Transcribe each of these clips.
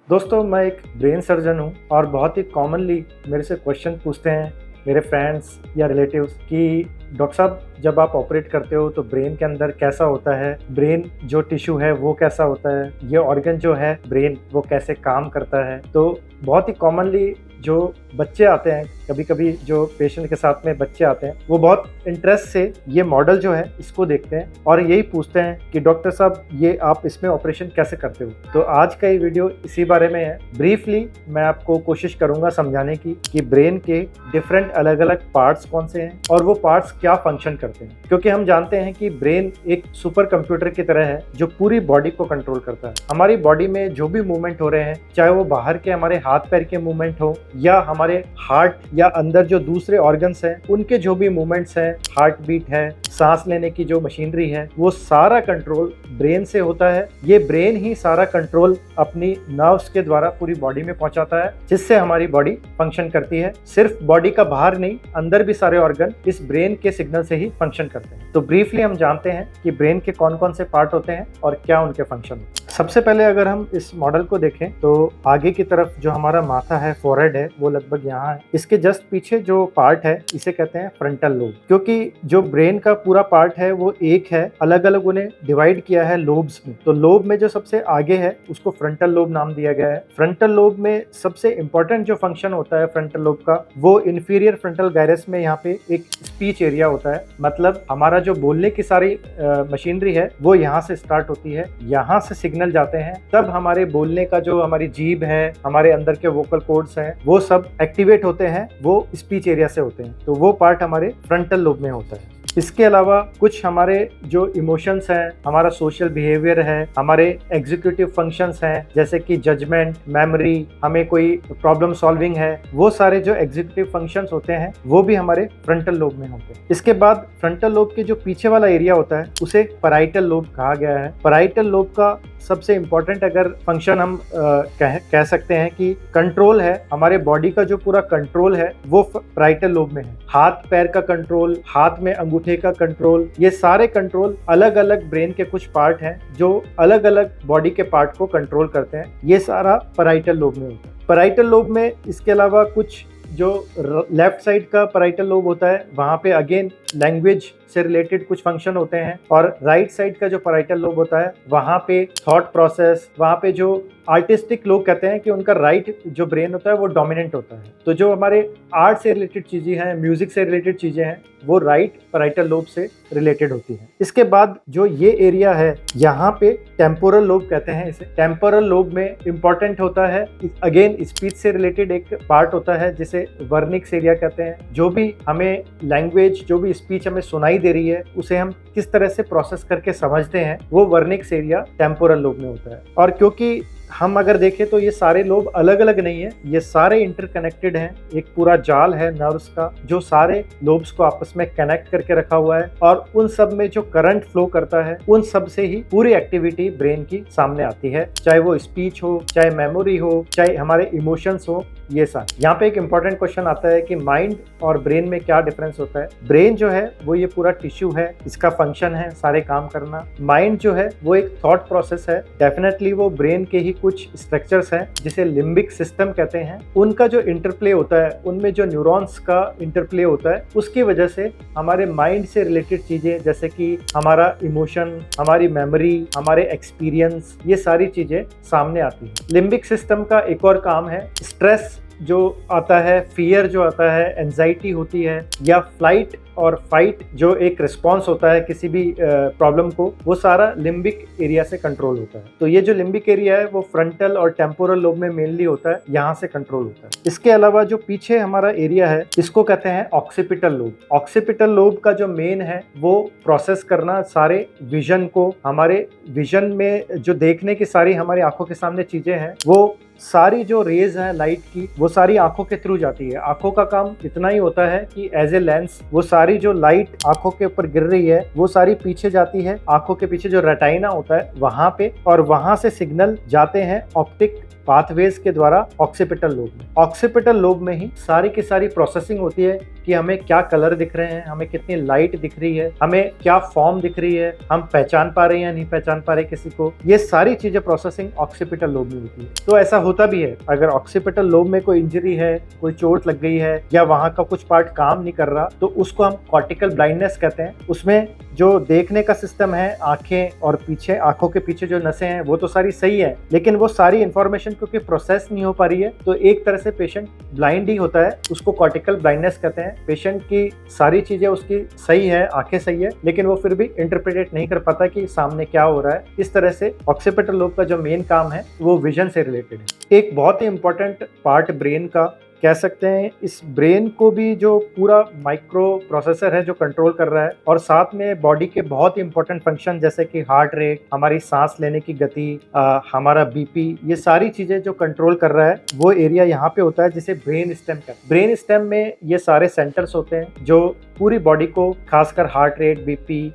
दोस्तों, मैं एक ब्रेन सर्जन हूँ और बहुत ही कॉमनली मेरे से क्वेश्चन पूछते हैं मेरे फ्रेंड्स या रिलेटिव्स कि डॉक्टर साहब, जब आप ऑपरेट करते हो तो ब्रेन के अंदर कैसा होता है, ब्रेन जो टिश्यू है वो कैसा होता है, ये ऑर्गन जो है ब्रेन वो कैसे काम करता है। तो बहुत ही कॉमनली जो बच्चे आते हैं, कभी कभी जो पेशेंट के साथ में बच्चे आते हैं, वो बहुत इंटरेस्ट से ये मॉडल जो है इसको देखते हैं और यही पूछते हैं कि डॉक्टर साहब ये आप इसमें ऑपरेशन कैसे करते हो। तो आज का ये वीडियो इसी बारे में है। ब्रीफली मैं आपको कोशिश करूंगा समझाने की कि ब्रेन के डिफरेंट अलग अलग पार्ट्स कौन से हैं और वो पार्ट्स क्या फंक्शन करते हैं, क्योंकि हम जानते हैं कि ब्रेन एक सुपर कंप्यूटर की तरह है जो पूरी बॉडी को कंट्रोल करता है। हमारी बॉडी में जो भी मूवमेंट हो रहे हैं, चाहे वो बाहर के हमारे हाथ पैर के मूवमेंट हो या हमारे हार्ट या अंदर जो दूसरे ऑर्गन्स हैं उनके जो भी मूवमेंट्स हैं, हार्ट बीट है, सांस लेने की जो मशीनरी है, वो सारा कंट्रोल ब्रेन से होता है। ये ब्रेन ही सारा कंट्रोल अपनी नर्व्स के द्वारा पूरी बॉडी में पहुंचाता है, जिससे हमारी बॉडी फंक्शन करती है। सिर्फ बॉडी का बाहर नहीं, अंदर भी सारे ऑर्गन इस ब्रेन के सिग्नल से ही फंक्शन करते हैं। तो ब्रीफली हम जानते हैं कि ब्रेन के कौन कौन से पार्ट होते हैं और क्या उनके फंक्शन होते हैं। सबसे पहले अगर हम इस मॉडल को देखें तो आगे की तरफ जो हमारा माथा है, फोरहेड है, वो लगभग यहाँ है। इसके जस्ट पीछे जो पार्ट है इसे कहते हैं फ्रंटल लोब, क्योंकि जो ब्रेन का पूरा पार्ट है वो एक है, अलग अलग उन्हें डिवाइड किया है लोब्स में। तो लोब में जो सबसे आगे है उसको फ्रंटल लोब नाम दिया गया है। फ्रंटल लोब में सबसे इंपॉर्टेंट जो फंक्शन होता है फ्रंटल लोब का, वो इंफीरियर फ्रंटल गायरस में यहाँ पे एक स्पीच एरिया होता है। मतलब हमारा जो बोलने की सारी मशीनरी है वो यहाँ से स्टार्ट होती है, यहाँ से सिग्नल जाते हैं, तब हमारे बोलने का जो हमारी जीभ है, हमारे अंदर के वोकल कॉर्ड्स हैं, वो सब एक्टिवेट होते हैं, वो स्पीच एरिया से होते हैं। तो वो पार्ट हमारे फ्रंटल लोब में होता है। इसके अलावा कुछ हमारे जो इमोशंस हैं, हमारा सोशल बिहेवियर है, हमारे एग्जीक्यूटिव फंक्शंस हैं, जैसे कि जजमेंट, मेमोरी, हमें कोई प्रॉब्लम सॉल्विंग है, वो सारे जो एग्जीक्यूटिव फंक्शंस होते हैं वो भी हमारे फ्रंटल लोब में होते हैं। इसके बाद फ्रंटल लोब के जो पीछे वाला एरिया होता है उसे पैराइटल लोब कहा गया है। पैराइटल लोब का सबसे इंपॉर्टेंट अगर फंक्शन हम कह सकते हैं कि कंट्रोल है, हमारे बॉडी का जो पूरा कंट्रोल है वो पैराइटल लोब में है। हाथ पैर का कंट्रोल, हाथ में अंगूठे का कंट्रोल, ये सारे कंट्रोल अलग अलग ब्रेन के कुछ पार्ट हैं जो अलग अलग बॉडी के पार्ट को कंट्रोल करते हैं। ये सारा पैराइटल लोब में होता है। पैराइटल लोब में इसके अलावा कुछ जो लेफ्ट साइड का पैराइटल लोब होता है वहाँ पे अगेन लैंग्वेज से रिलेटेड कुछ फंक्शन होते हैं, और राइट साइड का जो पैराइटल लोब होता है वहाँ पे थॉट प्रोसेस, वहाँ पे जो आर्टिस्टिक लोग कहते हैं कि उनका राइट जो ब्रेन होता है वो डोमिनेंट होता है। तो जो हमारे आर्ट से रिलेटेड चीजें हैं, म्यूजिक से रिलेटेड चीजें हैं, वो राइट पैराइटल लोब से रिलेटेड होती हैं। इसके बाद जो ये एरिया है यहाँ पे टेम्पोरल लोब कहते हैं इसे। टेम्पोरल लोब में इंपॉर्टेंट होता है अगेन स्पीच से रिलेटेड एक पार्ट होता है जिसे वर्निक्स एरिया कहते हैं। जो भी हमें लैंग्वेज, जो भी स्पीच हमें सुनाई दे रही है उसे हम किस तरह से प्रोसेस करके समझते हैं, वो वर्निक्स एरिया टेम्पोरल लोब में होता है। और क्योंकि हम अगर देखें तो ये सारे लोब अलग अलग नहीं है, ये सारे इंटरकनेक्टेड हैं। एक पूरा जाल है नर्व्स का जो सारे लोब्स को आपस में कनेक्ट करके रखा हुआ है, और उन सब में जो करंट फ्लो करता है उन सब से ही पूरी एक्टिविटी ब्रेन की सामने आती है, चाहे वो स्पीच हो, चाहे मेमोरी हो, चाहे हमारे इमोशंस हो, ये सारे। यहाँ पे एक इंपॉर्टेंट क्वेश्चन आता है कि माइंड और ब्रेन में क्या डिफरेंस होता है। ब्रेन जो है वो ये पूरा टिश्यू है, इसका फंक्शन है सारे काम करना। माइंड जो है वो एक थॉट प्रोसेस है। डेफिनेटली वो ब्रेन के ही कुछ स्ट्रक्चर्स हैं जिसे लिम्बिक सिस्टम कहते हैं, उनका जो इंटरप्ले होता है, उनमें जो न्यूरॉन्स का इंटरप्ले होता है, उसकी वजह से हमारे माइंड से रिलेटेड चीजें जैसे कि हमारा इमोशन, हमारी मेमोरी, हमारे एक्सपीरियंस, ये सारी चीजें सामने आती हैं। लिम्बिक सिस्टम का एक और काम है स्ट्रेस जो आता है, फियर जो आता है, एंजाइटी होती है, या फ्लाइट और फाइट जो एक रिस्पॉन्स होता है किसी भी प्रॉब्लम को, वो सारा लिम्बिक एरिया से कंट्रोल होता है। तो ये जो लिम्बिक एरिया है वो फ्रंटल और टेम्पोरल लोब में मेनली होता है, यहाँ से कंट्रोल होता है। इसके अलावा जो पीछे हमारा एरिया है इसको कहते हैं ऑक्सीपिटल लोब। ऑक्सीपिटल लोब का जो मेन है वो प्रोसेस करना सारे विजन को, हमारे विजन में जो देखने की सारी हमारी आंखों के सामने चीजें हैं, वो सारी जो रेज है लाइट की, वो सारी आंखों के थ्रू जाती है। आंखों का काम इतना ही होता है कि एज ए लेंस वो सारी जो लाइट आंखों के ऊपर गिर रही है वो सारी पीछे जाती है, आंखों के पीछे जो रेटाइना होता है वहां पे, और वहां से सिग्नल जाते हैं ऑप्टिक पाथवेज के द्वारा ऑक्सीपिटल लोब में। ऑक्सीपिटल लोब में ही सारी की सारी प्रोसेसिंग होती है कि हमें क्या कलर दिख रहे हैं, हमें कितनी लाइट दिख रही है, हमें क्या फॉर्म दिख रही है, हम पहचान पा रहे हैं या नहीं पहचान पा रहे किसी को। ये सारी चीजें प्रोसेसिंग ऑक्सीपिटल लोब में होती है। तो ऐसा होता भी है, अगर ऑक्सीपिटल लोब में कोई इंजरी है, कोई चोट लग गई है या वहां का कुछ पार्ट काम नहीं कर रहा, तो उसको हम कॉर्टिकल ब्लाइंडनेस कहते हैं। उसमें जो देखने का सिस्टम है, आंखें और पीछे, आंखों के पीछे जो नसें हैं वो तो सारी सही है, लेकिन वो सारी इंफॉर्मेशन क्योंकि प्रोसेस नहीं हो पा रही है, तो एक तरह से पेशेंट ब्लाइंड ही होता है। उसको कॉर्टिकल ब्लाइंडनेस कहते हैं। पेशेंट की सारी चीजें उसकी सही है, आंखें सही है, लेकिन वो फिर भी इंटरप्रेट नहीं कर पाता कि सामने क्या हो रहा है। इस तरह से ऑक्सीपिटल लोब का जो मेन काम है वो विजन से रिलेटेड है। एक बहुत ही इंपॉर्टेंट पार्ट ब्रेन का कह सकते हैं, इस ब्रेन को भी जो पूरा माइक्रो प्रोसेसर है जो कंट्रोल कर रहा है, और साथ में बॉडी के बहुत ही इंपॉर्टेंट फंक्शन जैसे कि हार्ट रेट, हमारी सांस लेने की गति, हमारा बीपी, ये सारी चीजें जो कंट्रोल कर रहा है वो एरिया यहाँ पे होता है जिसे ब्रेन स्टेम कहते हैं। ब्रेन स्टेम में ये सारे सेंटर्स होते हैं जो पूरी बॉडी को, खासकर हार्ट रेट, बीपी,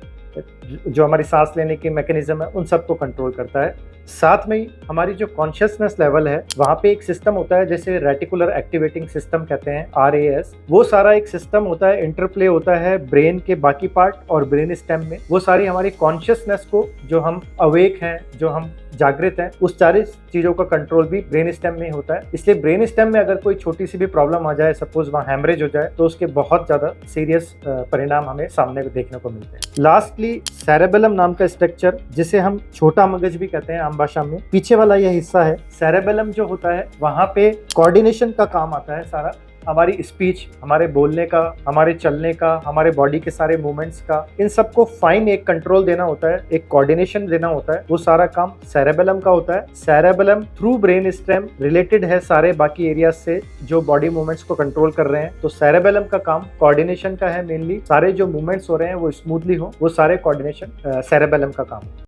जो हमारी सांस लेने की मैकेनिज्म है, उन सबको कंट्रोल करता है। साथ में ही हमारी जो कॉन्शियसनेस लेवल है वहाँ पे एक सिस्टम होता है जैसे रेटिकुलर एक्टिवेटिंग सिस्टम कहते हैं, RAS। वो सारा एक सिस्टम होता है, इंटरप्ले होता है ब्रेन के बाकी पार्ट और ब्रेन स्टेम में। वो सारी हमारी कॉन्शियसनेस को, जो हम अवेक हैं, जो हम जागृत हैं, उस सारी चीजों का कंट्रोल भी ब्रेन स्टेम में होता है। इसलिए ब्रेन स्टेम में अगर कोई छोटी सी भी प्रॉब्लम आ जाए, सपोज वहाँ हैमरेज हो जाए, तो उसके बहुत ज्यादा सीरियस परिणाम हमें सामने देखने को मिलते हैं। लास्टली सेरेबेलम नाम का स्ट्रक्चर, जिसे हम छोटा मगज भी कहते हैं आम भाषा में, पीछे वाला यह हिस्सा है। सेरेबेलम जो होता है वहां पे कोऑर्डिनेशन का काम आता है सारा, हमारी स्पीच, हमारे बोलने का, हमारे चलने का, हमारे बॉडी के सारे मूवमेंट्स का, इन सबको फाइन एक कंट्रोल देना होता है, एक कोऑर्डिनेशन देना होता है। वो सारा काम सेरेबेलम का होता है। Cerebellum through brain stem related है सारे बाकी एरियाज से जो बॉडी मूवमेंट्स को कंट्रोल कर रहे हैं। तो सेरेबेलम का काम कोऑर्डिनेशन का है मेनली, सारे जो मूवमेंट्स हो रहे हैं वो स्मूथली हो, वो सारे कोऑर्डिनेशन सेरेबेलम का काम है।